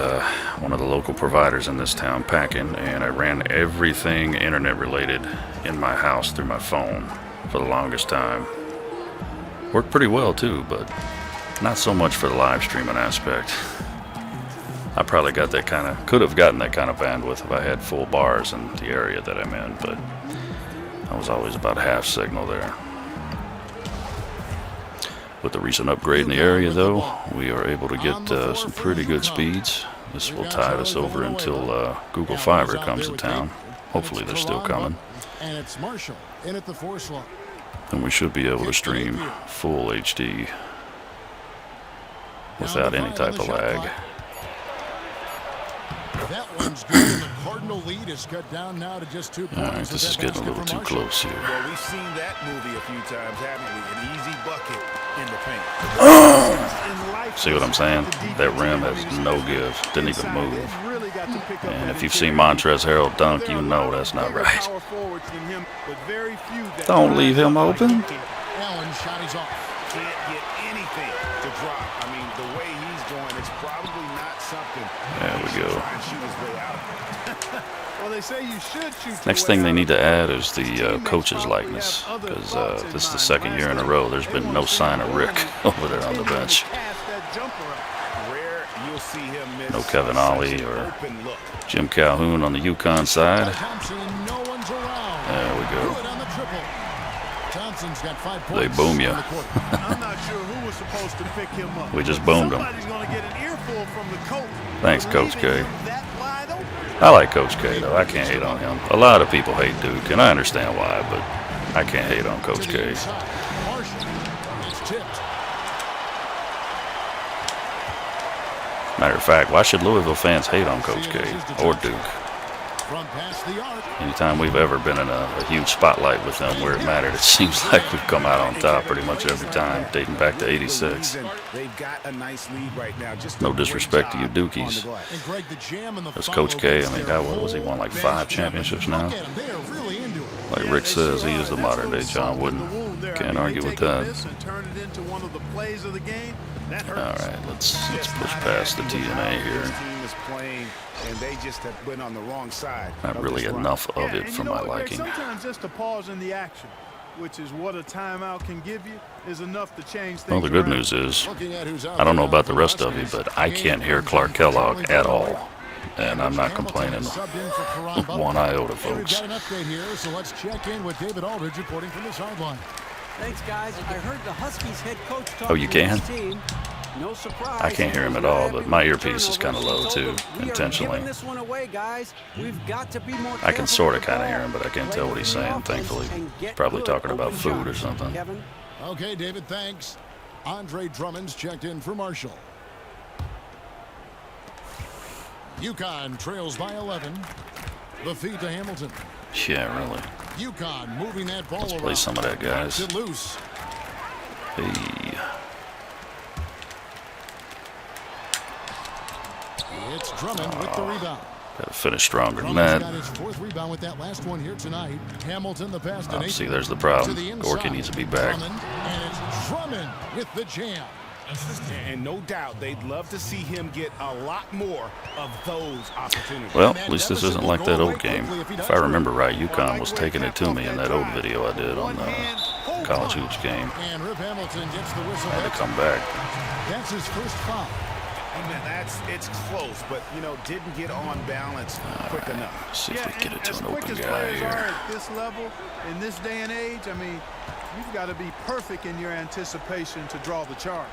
[SPEAKER 1] one of the local providers in this town packing, and I ran everything internet related in my house through my phone for the longest time. Worked pretty well too, but not so much for the live streaming aspect. I probably got that kind of, could have gotten that kind of bandwidth if I had full bars in the area that I'm in, but I was always about half signal there. With the recent upgrade in the area, though, we are able to get some pretty good speeds. This will tide us over until Google Fiber comes to town. Hopefully they're still coming.
[SPEAKER 2] And it's Marshall in at the 4 slot.
[SPEAKER 1] And we should be able to stream full HD without any type of lag.
[SPEAKER 2] That one's good, and the Cardinal lead is cut down now to just 2 points.
[SPEAKER 1] All right, this is getting a little too close here.
[SPEAKER 4] Well, we've seen that movie a few times, haven't we? An easy bucket in the paint.
[SPEAKER 1] See what I'm saying? That rim has no give. Didn't even move. And if you've seen Montrezl Harrell dunk, you know that's not right. Don't leave him open.
[SPEAKER 2] Allen shot is off.
[SPEAKER 4] Can't get anything to drop. I mean, the way he's going, it's probably not something.
[SPEAKER 1] There we go.
[SPEAKER 4] Try and shoot his way out.
[SPEAKER 3] Well, they say you should shoot.
[SPEAKER 1] Next thing they need to add is the coach's likeness, because this is the 2nd year in a row. There's been no sign of Rick over there on the bench.
[SPEAKER 4] Rare, you'll see him miss
[SPEAKER 1] No Kevin Ollie or
[SPEAKER 4] open look.
[SPEAKER 1] Jim Calhoun on the UConn side.
[SPEAKER 2] Thompson, no one's around.
[SPEAKER 1] There we go.
[SPEAKER 2] Good on the triple. Thompson's got 5 points.
[SPEAKER 1] They boom ya.
[SPEAKER 2] in the quarter.
[SPEAKER 3] I'm not sure who was supposed to pick him up.
[SPEAKER 1] We just boomed him.
[SPEAKER 3] Somebody's going to get an earful from the coach.
[SPEAKER 1] Thanks, Coach K.
[SPEAKER 3] That wide open.
[SPEAKER 1] I like Coach K, though. I can't hate on him. A lot of people hate Duke, and I understand why, but I can't hate on Coach
[SPEAKER 2] To the
[SPEAKER 1] K.
[SPEAKER 2] inside. Marshall. It's tipped.
[SPEAKER 1] Matter of fact, why should Louisville fans hate on Coach K or Duke?
[SPEAKER 2] From past the arc.
[SPEAKER 1] Anytime we've ever been in a huge spotlight with them where it mattered, it seems like we've come out on top pretty much every time, dating back to '86.
[SPEAKER 4] They've got a nice lead right now. Just
[SPEAKER 1] No disrespect to you Dukies.
[SPEAKER 2] And Greg, the jam and the
[SPEAKER 1] That's Coach K. I mean, God, what was he won, like 5 championships now?
[SPEAKER 2] Look at him. They are really into it.
[SPEAKER 1] Like Rick says, he is the modern-day John Wooden. Can't argue with that. All right, let's push past the TNA here.
[SPEAKER 4] And they just have been on the wrong side.
[SPEAKER 1] Not really enough of it for my liking.
[SPEAKER 3] Sometimes just a pause in the action, which is what a timeout can give you, is enough to change things.
[SPEAKER 1] Well, the good
[SPEAKER 3] around.
[SPEAKER 1] news is,
[SPEAKER 2] Looking at who's out
[SPEAKER 1] I don't know
[SPEAKER 2] there
[SPEAKER 1] about the
[SPEAKER 2] now
[SPEAKER 1] rest
[SPEAKER 2] for
[SPEAKER 1] of you,
[SPEAKER 2] us
[SPEAKER 1] but I can't hear Clark Kellogg at all. And I'm not complaining one iota,
[SPEAKER 2] We've
[SPEAKER 1] folks.
[SPEAKER 2] got an update here, so let's check in with David Aldridge reporting from the sideline.
[SPEAKER 5] Thanks, guys. I heard the Huskies head coach talk
[SPEAKER 1] Oh, you
[SPEAKER 5] to
[SPEAKER 1] can?
[SPEAKER 5] his team. No surprise.
[SPEAKER 1] I can't hear him at all, but my earpiece is kind of low, too, intentionally.
[SPEAKER 5] This one away, guys. We've got to be more
[SPEAKER 1] I can
[SPEAKER 5] careful
[SPEAKER 1] sort of
[SPEAKER 5] with the
[SPEAKER 1] kind of
[SPEAKER 5] ball.
[SPEAKER 1] hear him, but I can't tell what he's saying, thankfully. Probably talking about food or something.
[SPEAKER 5] Kevin?
[SPEAKER 2] Okay, David, thanks. Andre Drummond's checked in for Marshall. UConn trails by 11. The feed to Hamilton.
[SPEAKER 1] Yeah, really.
[SPEAKER 2] UConn moving that ball
[SPEAKER 1] Let's
[SPEAKER 2] around.
[SPEAKER 1] play some of that, guys.
[SPEAKER 2] It loose.
[SPEAKER 1] Hey.
[SPEAKER 2] It's Drummond with the rebound.
[SPEAKER 1] Gotta finish stronger than
[SPEAKER 2] Drummond's
[SPEAKER 1] that.
[SPEAKER 2] got his 4th rebound with that last one here tonight. Hamilton, the pass to
[SPEAKER 1] Oh,
[SPEAKER 2] Nathan.
[SPEAKER 1] see, there's the
[SPEAKER 2] To
[SPEAKER 1] problem.
[SPEAKER 2] the inside.
[SPEAKER 1] Gorky needs to be back.
[SPEAKER 2] Drummond, and it's Drummond with the jam.
[SPEAKER 4] And no doubt they'd love to see him get a lot more of those opportunities.
[SPEAKER 1] Well, at least this isn't like that old game. If I remember right, UConn was taking it to me in that old video I did on the college hoops game.
[SPEAKER 2] And Rip Hamilton gets the whistle.
[SPEAKER 1] I had to come back.
[SPEAKER 2] That's his first foul.
[SPEAKER 4] And it's close, but you know, didn't get on balance quick enough.
[SPEAKER 1] See if we can get it to
[SPEAKER 3] as
[SPEAKER 1] an
[SPEAKER 3] quick
[SPEAKER 1] open
[SPEAKER 3] as
[SPEAKER 1] guy
[SPEAKER 3] players are
[SPEAKER 1] here.
[SPEAKER 3] at this level, in this day and age, I mean, you've got to be perfect in your anticipation to draw the charge.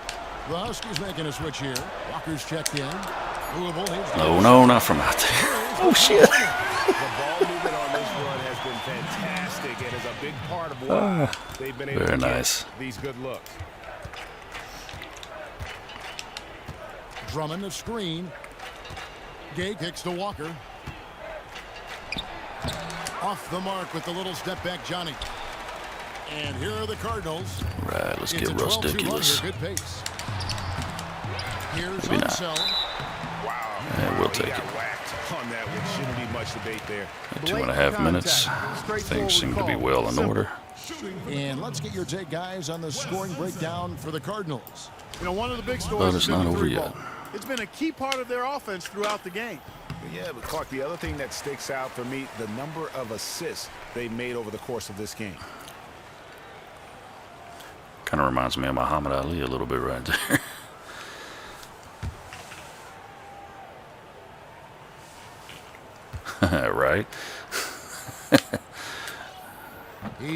[SPEAKER 2] The Huskies making a switch here. Walker's checked in. Louisville needs to-
[SPEAKER 1] No, not from out there. Oh, shit.
[SPEAKER 4] The ball movement on this run has been fantastic and is a big part of why they've been able
[SPEAKER 1] very
[SPEAKER 4] to
[SPEAKER 1] nice.
[SPEAKER 4] get these good looks.
[SPEAKER 2] Drummond a screen. Gay kicks to Walker. Off the mark with the little step back, Johnny. And here are the Cardinals.
[SPEAKER 1] Right, let's
[SPEAKER 2] It's
[SPEAKER 1] get
[SPEAKER 2] a 12-2 run
[SPEAKER 1] ridiculous.
[SPEAKER 2] here, good pace. Here's
[SPEAKER 1] Maybe not.
[SPEAKER 2] Unseld.
[SPEAKER 4] Wow.
[SPEAKER 1] Yeah, we'll
[SPEAKER 4] He
[SPEAKER 1] take
[SPEAKER 4] got
[SPEAKER 1] it.
[SPEAKER 4] whacked on that one. Shouldn't be much debate there.
[SPEAKER 1] 2.5 minutes. Things seem to be well in order.
[SPEAKER 2] And let's get your take, guys, on the scoring breakdown for the Cardinals.
[SPEAKER 3] You know, one of the big
[SPEAKER 1] But
[SPEAKER 3] stories
[SPEAKER 1] it's
[SPEAKER 3] has been
[SPEAKER 1] not
[SPEAKER 3] the
[SPEAKER 1] over
[SPEAKER 3] three
[SPEAKER 1] yet.
[SPEAKER 3] ball. It's been a key part of their offense throughout the game.
[SPEAKER 4] Yeah, but Clark, the other thing that sticks out for me, the number of assists they made over the course of this game.
[SPEAKER 1] Kind of reminds me of Muhammad Ali a little bit right there. Right?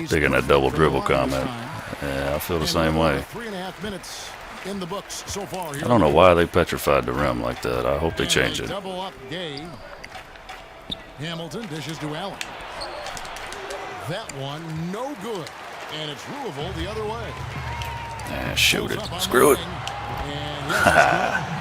[SPEAKER 1] Digging that double dribble comment. Yeah, I feel the same way.
[SPEAKER 2] 3.5 minutes in the books so far.
[SPEAKER 1] I don't know why they petrified the rim like that. I hope they
[SPEAKER 2] And
[SPEAKER 1] change
[SPEAKER 2] they
[SPEAKER 1] it.
[SPEAKER 2] Double up Gay. Hamilton dishes to Allen. That one no good. And it's Louisville the other way.
[SPEAKER 1] Shoot it.
[SPEAKER 2] Pulls up on
[SPEAKER 1] Screw
[SPEAKER 2] the
[SPEAKER 1] it.
[SPEAKER 2] wing. And yes, it's good.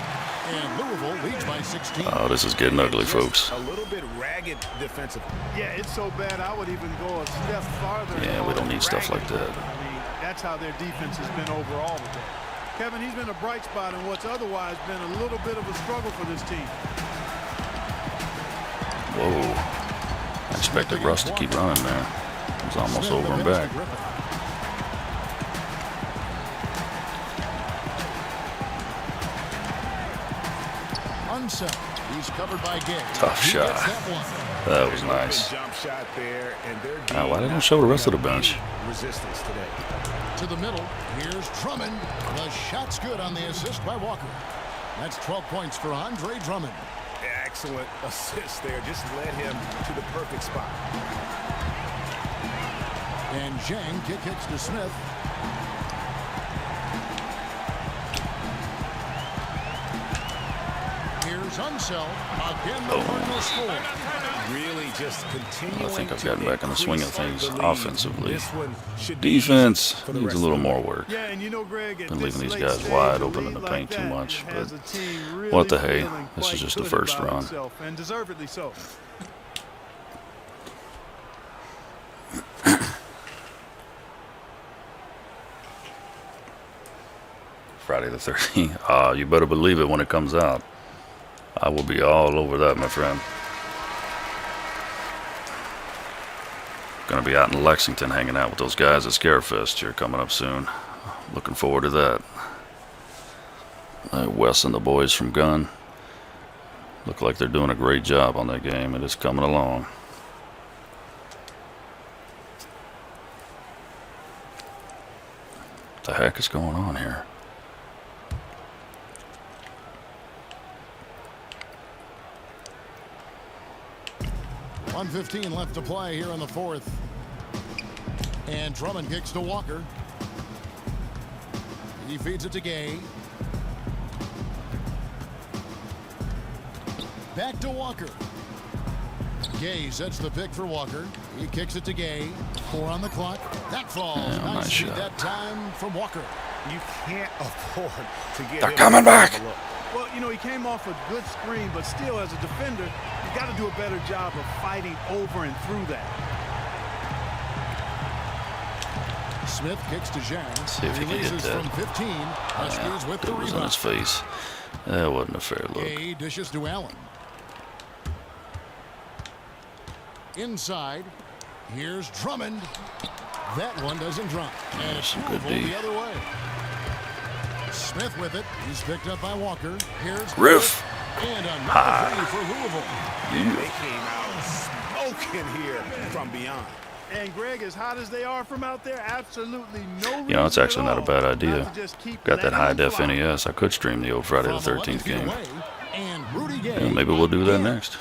[SPEAKER 2] And Louisville leads by 16.
[SPEAKER 1] Oh, this is getting ugly, folks.
[SPEAKER 4] A little bit ragged defensive.
[SPEAKER 3] Yeah, it's so bad I would even go a step farther. and
[SPEAKER 1] Yeah,
[SPEAKER 3] call
[SPEAKER 1] we don't
[SPEAKER 3] it
[SPEAKER 1] need stuff like
[SPEAKER 3] ragged.
[SPEAKER 1] that.
[SPEAKER 3] I mean, that's how their defense has been overall today. Kevin, he's been a bright spot in what's otherwise been a little bit of a struggle for this team.
[SPEAKER 1] Whoa. I expected Russ to keep running there. It was almost
[SPEAKER 2] Smith
[SPEAKER 1] over and
[SPEAKER 2] the finish to
[SPEAKER 1] back.
[SPEAKER 2] Griffin. Unseld. He's covered by Gay.
[SPEAKER 1] Tough
[SPEAKER 2] He
[SPEAKER 1] shot.
[SPEAKER 2] gets that one.
[SPEAKER 1] That was nice.
[SPEAKER 4] Jump shot there, and they're
[SPEAKER 1] Why they don't show the rest of the bench?
[SPEAKER 4] resistance today.
[SPEAKER 2] To the middle. Here's Drummond. The shot's good on the assist by Walker. That's 12 points for Andre Drummond.
[SPEAKER 4] Excellent assist there. Just led him to the perfect spot.
[SPEAKER 2] And Zhang kick hits to Smith. Here's Unseld. Again, the Cardinals score.
[SPEAKER 4] Really just continuing.
[SPEAKER 1] I think I've
[SPEAKER 4] to
[SPEAKER 1] gotten back in the swing of
[SPEAKER 4] increase
[SPEAKER 1] things
[SPEAKER 4] the lead.
[SPEAKER 1] offensively.
[SPEAKER 4] This one should be
[SPEAKER 1] Defense
[SPEAKER 4] easy for the
[SPEAKER 1] needs a
[SPEAKER 4] rest
[SPEAKER 1] little
[SPEAKER 4] of the
[SPEAKER 1] more
[SPEAKER 4] way.
[SPEAKER 1] work.
[SPEAKER 3] Yeah, and you know, Greg, at
[SPEAKER 1] Been
[SPEAKER 3] this
[SPEAKER 1] leaving these
[SPEAKER 3] late
[SPEAKER 1] guys
[SPEAKER 3] stage,
[SPEAKER 1] wide
[SPEAKER 3] a
[SPEAKER 1] open in
[SPEAKER 3] lead
[SPEAKER 1] the paint
[SPEAKER 3] like
[SPEAKER 1] too
[SPEAKER 3] that
[SPEAKER 1] much,
[SPEAKER 3] has
[SPEAKER 1] but
[SPEAKER 3] a team really
[SPEAKER 1] what the hey?
[SPEAKER 3] feeling
[SPEAKER 1] This is
[SPEAKER 3] quite
[SPEAKER 1] just the
[SPEAKER 3] good
[SPEAKER 1] first
[SPEAKER 3] about
[SPEAKER 1] run.
[SPEAKER 3] itself, and deservedly so.
[SPEAKER 1] Friday the 13th. You better believe it when it comes out. I will be all over that, my friend. Gonna be out in Lexington hanging out with those guys at Scarefest here coming up soon. Looking forward to that. Wes and the boys from Gunn look like they're doing a great job on that game, and it's coming along. What the heck is going on here?
[SPEAKER 2] .115 left to play here in the fourth. And Drummond kicks to Walker. He feeds it to Gay. Back to Walker. Gay sets the pick for Walker. He kicks it to Gay. 4 on the clock. That falls.
[SPEAKER 1] Yeah, nice
[SPEAKER 2] nice feed
[SPEAKER 1] shot.
[SPEAKER 2] that time from Walker.
[SPEAKER 4] You can't afford to get
[SPEAKER 1] They're
[SPEAKER 4] him
[SPEAKER 1] coming
[SPEAKER 4] that
[SPEAKER 1] back.
[SPEAKER 4] type of look.
[SPEAKER 3] Well, you know, he came off a good screen, but still, as a defender, you got to do a better job of fighting over and through that.
[SPEAKER 2] Smith kicks to Zhang.
[SPEAKER 1] See if he can hit
[SPEAKER 2] Releases
[SPEAKER 1] that.
[SPEAKER 2] from 15. Huskies with the
[SPEAKER 1] It was in his
[SPEAKER 2] rebound.
[SPEAKER 1] face. That wasn't a fair look.
[SPEAKER 2] Gay dishes to Allen. Inside. Here's Drummond. That one doesn't drop. And it's
[SPEAKER 1] some good
[SPEAKER 2] Louisville
[SPEAKER 1] D.
[SPEAKER 2] the other way. Smith with it. He's picked up by Walker. Here's
[SPEAKER 1] Griff.
[SPEAKER 2] And another three for Louisville.
[SPEAKER 4] They came out smoking here from beyond.
[SPEAKER 3] And Greg, as hot as they are from out there, absolutely no reason
[SPEAKER 1] You know, it's actually
[SPEAKER 3] at
[SPEAKER 1] not a
[SPEAKER 3] all
[SPEAKER 1] bad
[SPEAKER 3] not
[SPEAKER 1] idea.
[SPEAKER 3] to just keep
[SPEAKER 1] Got that
[SPEAKER 3] letting
[SPEAKER 1] high
[SPEAKER 3] them
[SPEAKER 1] def
[SPEAKER 3] fly.
[SPEAKER 1] NES. I could stream the old Friday the
[SPEAKER 2] From 11
[SPEAKER 1] 13th
[SPEAKER 2] feet
[SPEAKER 1] game.
[SPEAKER 2] away. And Rudy Gay.
[SPEAKER 1] Yeah, maybe we'll do that
[SPEAKER 2] again.
[SPEAKER 1] next.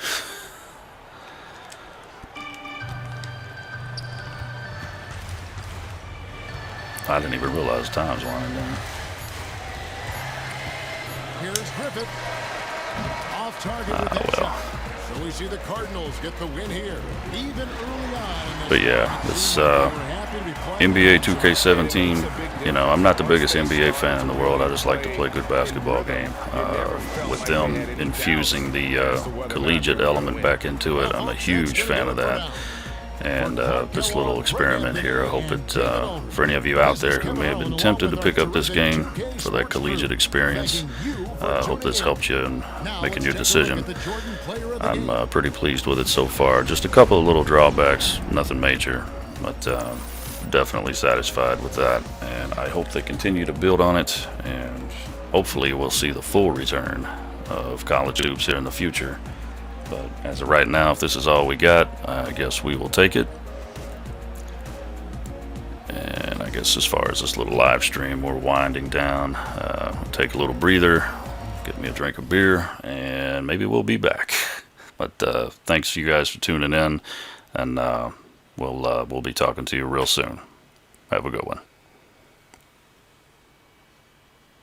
[SPEAKER 1] I didn't even realize time's winding down.
[SPEAKER 2] Here's Griffith. Off target with that shot. So we see the Cardinals get the win here, even early on.
[SPEAKER 1] But yeah, this NBA 2K17, you know, I'm not the biggest NBA fan in the world. I just like to play a good basketball game. With them infusing the collegiate element back into it, I'm a huge fan of that. And this little experiment here, I hope it, for any of you out there who may have been tempted to pick up this game for that collegiate experience, I hope this helped you in making your decision. I'm pretty pleased with it so far. Just a couple of little drawbacks, nothing major, but definitely satisfied with that. And I hope they continue to build on it, and hopefully we'll see the full return of college hoops here in the future. But as of right now, if this is all we got, I guess we will take it. And I guess as far as this little live stream, we're winding down. Take a little breather, get me a drink of beer, and maybe we'll be back. But thanks to you guys for tuning in, and we'll be talking to you real soon. Have a good one.